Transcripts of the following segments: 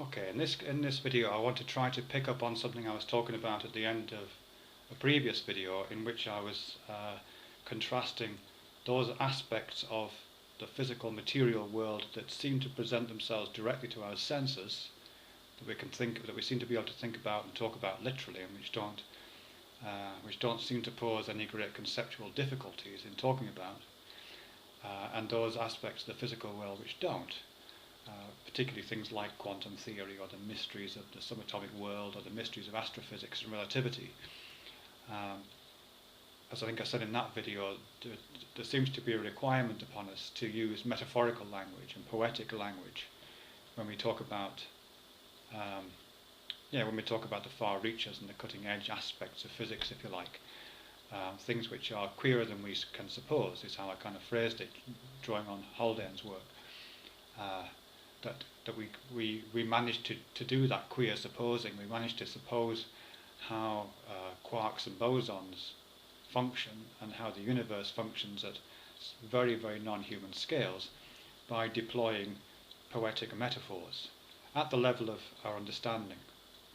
Okay, in this video I want to try to pick up on something I was talking about at the end of a previous video, in which I was contrasting those aspects of the physical material world that seem to present themselves directly to our senses, that we seem to be able to think about and talk about literally, and which don't seem to pose any great conceptual difficulties in talking about, and those aspects of the physical world which don't. Particularly things like quantum theory, or the mysteries of the subatomic world, or the mysteries of astrophysics and relativity. As I think I said in that video, there seems to be a requirement upon us to use metaphorical language and poetic language when we talk about the far reaches and the cutting edge aspects of physics, if you like. Things which are queerer than we can suppose is how I kind of phrased it, drawing on Haldane's work. That we managed to do that queer supposing. We managed to suppose how quarks and bosons function, and how the universe functions at very, very non-human scales, by deploying poetic metaphors at the level of our understanding,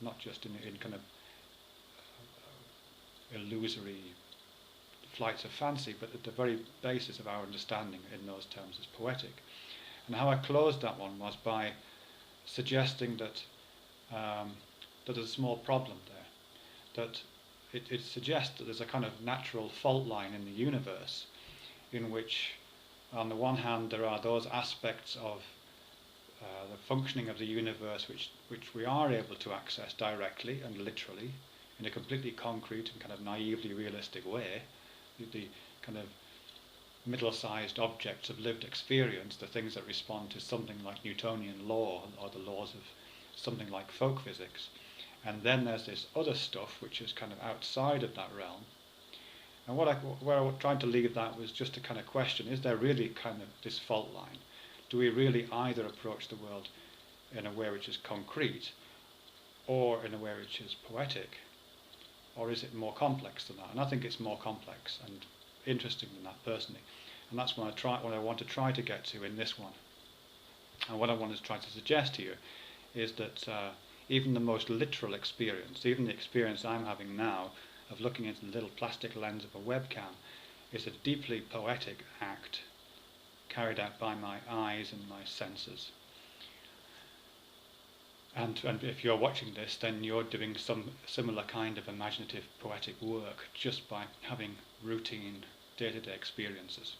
not just in kind of illusory flights of fancy, but at the very basis of our understanding in those terms is poetic. And how I closed that one was by suggesting that there's a small problem there, that it suggests that there's a kind of natural fault line in the universe, in which on the one hand there are those aspects of the functioning of the universe which we are able to access directly and literally in a completely concrete and kind of naively realistic way, the kind of middle-sized objects of lived experience, the things that respond to something like Newtonian law or the laws of something like folk physics. And then there's this other stuff which is kind of outside of that realm. And where I tried to leave that was just to kind of question, is there really kind of this fault line? Do we really either approach the world in a way which is concrete, or in a way which is poetic? Or is it more complex than that? And I think it's more complex and interesting than that, personally. And that's what I want to try to get to in this one. And what I want to try to suggest here is that even the most literal experience, even the experience I'm having now of looking into the little plastic lens of a webcam, is a deeply poetic act carried out by my eyes and my senses. And if you're watching this, then you're doing some similar kind of imaginative poetic work just by having routine day-to-day experiences.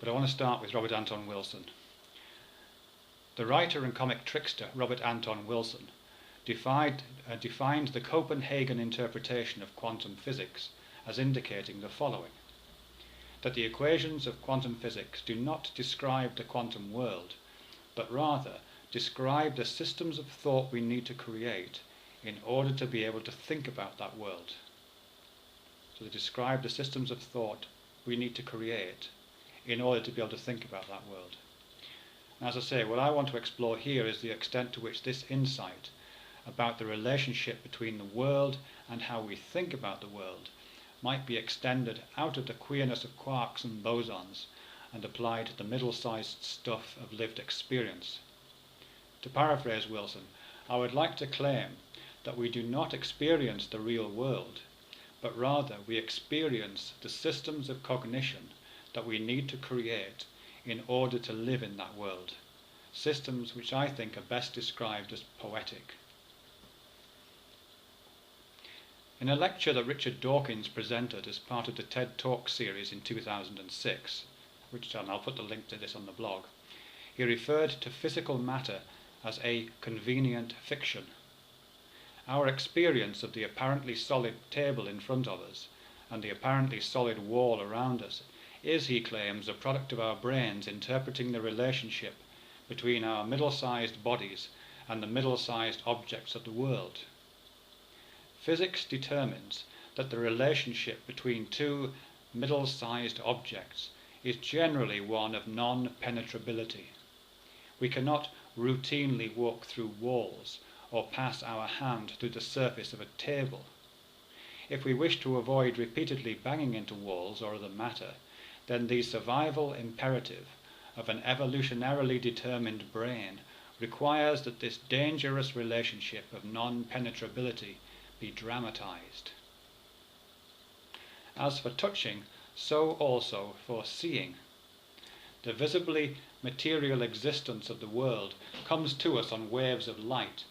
But I want to start with Robert Anton Wilson. The writer and comic trickster Robert Anton Wilson defined the Copenhagen interpretation of quantum physics as indicating the following: that the equations of quantum physics do not describe the quantum world, but rather describe the systems of thought we need to create in order to be able to think about that world. So they describe the systems of thought we need to create in order to be able to think about that world. And as I say, what I want to explore here is the extent to which this insight about the relationship between the world and how we think about the world might be extended out of the queerness of quarks and bosons and applied to the middle-sized stuff of lived experience. To paraphrase Wilson, I would like to claim that we do not experience the real world, but rather we experience the systems of cognition that we need to create in order to live in that world, systems which I think are best described as poetic. In a lecture that Richard Dawkins presented as part of the TED Talk series in 2006, and I'll put the link to this on the blog, he referred to physical matter as a convenient fiction. Our experience of the apparently solid table in front of us and the apparently solid wall around us is, he claims, a product of our brains interpreting the relationship between our middle-sized bodies and the middle-sized objects of the world. Physics determines that the relationship between two middle-sized objects is generally one of non-penetrability. We cannot routinely walk through walls or pass our hand through the surface of a table. If we wish to avoid repeatedly banging into walls or other matter, then the survival imperative of an evolutionarily determined brain requires that this dangerous relationship of non-penetrability be dramatized. As for touching, so also for seeing. The visibly material existence of the world comes to us on waves of light,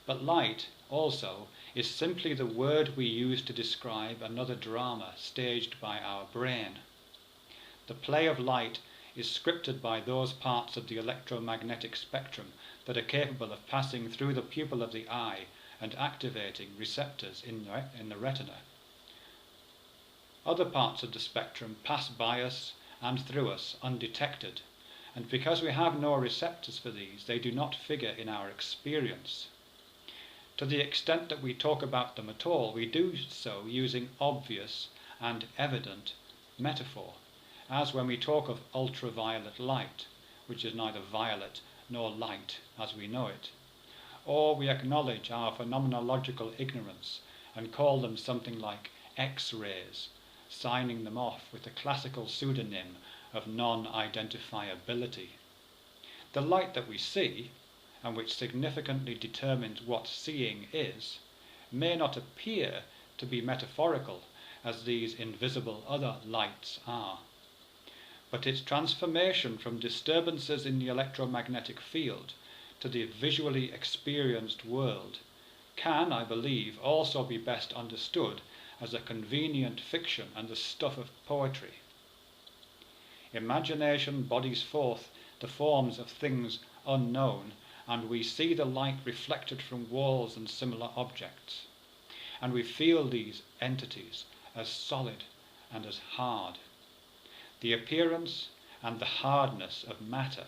but light, also, is simply the word we use to describe another drama staged by our brain. The play of light is scripted by those parts of the electromagnetic spectrum that are capable of passing through the pupil of the eye and activating receptors in the retina. Other parts of the spectrum pass by us and through us undetected, and because we have no receptors for these, they do not figure in our experience. To the extent that we talk about them at all, we do so using obvious and evident metaphor, as when we talk of ultraviolet light, which is neither violet nor light as we know it. Or we acknowledge our phenomenological ignorance and call them something like X-rays, signing them off with the classical pseudonym of non-identifiability. The light that we see, and which significantly determines what seeing is, may not appear to be metaphorical as these invisible other lights are. But its transformation from disturbances in the electromagnetic field to the visually experienced world can, I believe, also be best understood as a convenient fiction and the stuff of poetry. Imagination bodies forth the forms of things unknown, and we see the light reflected from walls and similar objects. And we feel these entities as solid and as hard. The appearance and the hardness of matter,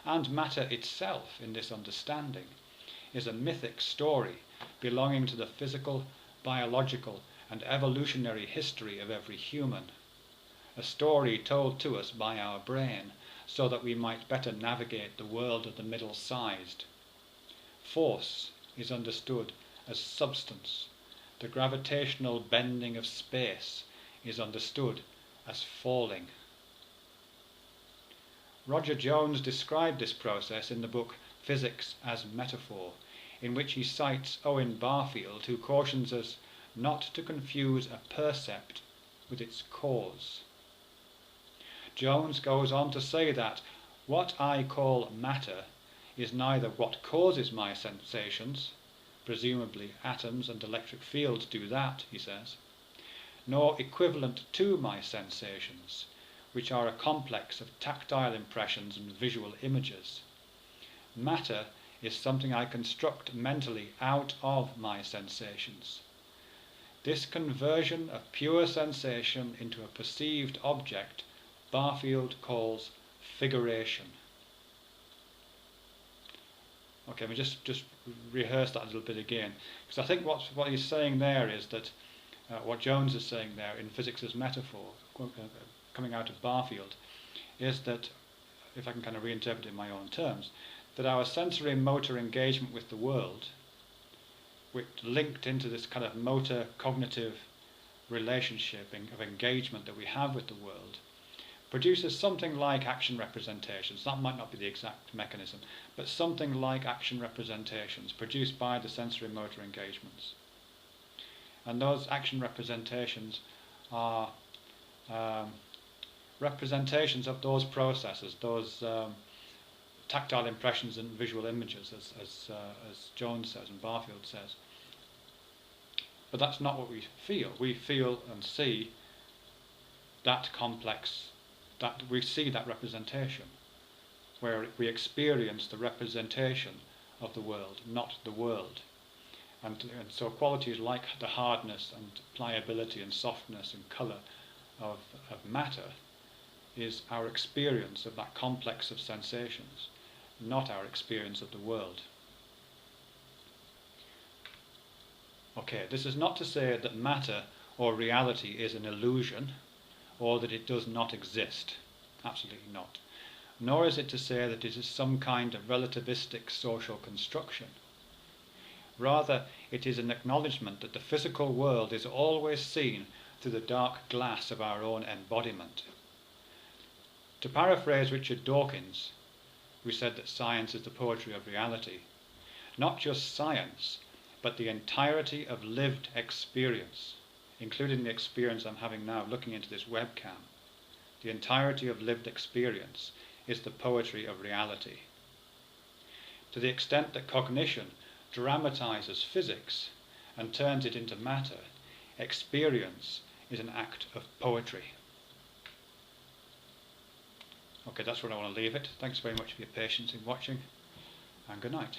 and matter itself in this understanding, is a mythic story belonging to the physical, biological, and evolutionary history of every human. A story told to us by our brain, so that we might better navigate the world of the middle-sized. Force is understood as substance. The gravitational bending of space is understood as falling. Roger Jones described this process in the book Physics as Metaphor, in which he cites Owen Barfield, who cautions us not to confuse a percept with its cause. Jones goes on to say that what I call matter is neither what causes my sensations, presumably atoms and electric fields do that, he says, nor equivalent to my sensations, which are a complex of tactile impressions and visual images. Matter is something I construct mentally out of my sensations. This conversion of pure sensation into a perceived object Barfield calls figuration. Okay, we just rehearse that a little bit again, because I think what he's saying there is that what Jones is saying there in Physics as Metaphor, coming out of Barfield, is that, if I can kind of reinterpret it in my own terms, that our sensory motor engagement with the world, which linked into this kind of motor cognitive relationship of engagement that we have with the world, produces something like action representations. That might not be the exact mechanism, but something like action representations produced by the sensory motor engagements. And those action representations are representations of those processes, those tactile impressions and visual images, as Jones says and Barfield says. But that's not what we feel. We feel and see that complex, that we see that representation, where we experience the representation of the world, not the world. And so qualities like the hardness and pliability and softness and colour of matter is our experience of that complex of sensations, not our experience of the world. Okay, this is not to say that matter or reality is an illusion, or that it does not exist. Absolutely not. Nor is it to say that it is some kind of relativistic social construction. Rather, it is an acknowledgement that the physical world is always seen through the dark glass of our own embodiment. To paraphrase Richard Dawkins, we said that science is the poetry of reality. Not just science, but the entirety of lived experience, including the experience I'm having now looking into this webcam. The entirety of lived experience is the poetry of reality. To the extent that cognition dramatizes physics and turns it into matter, experience is an act of poetry. Okay, that's where I want to leave it. Thanks very much for your patience in watching, and good night.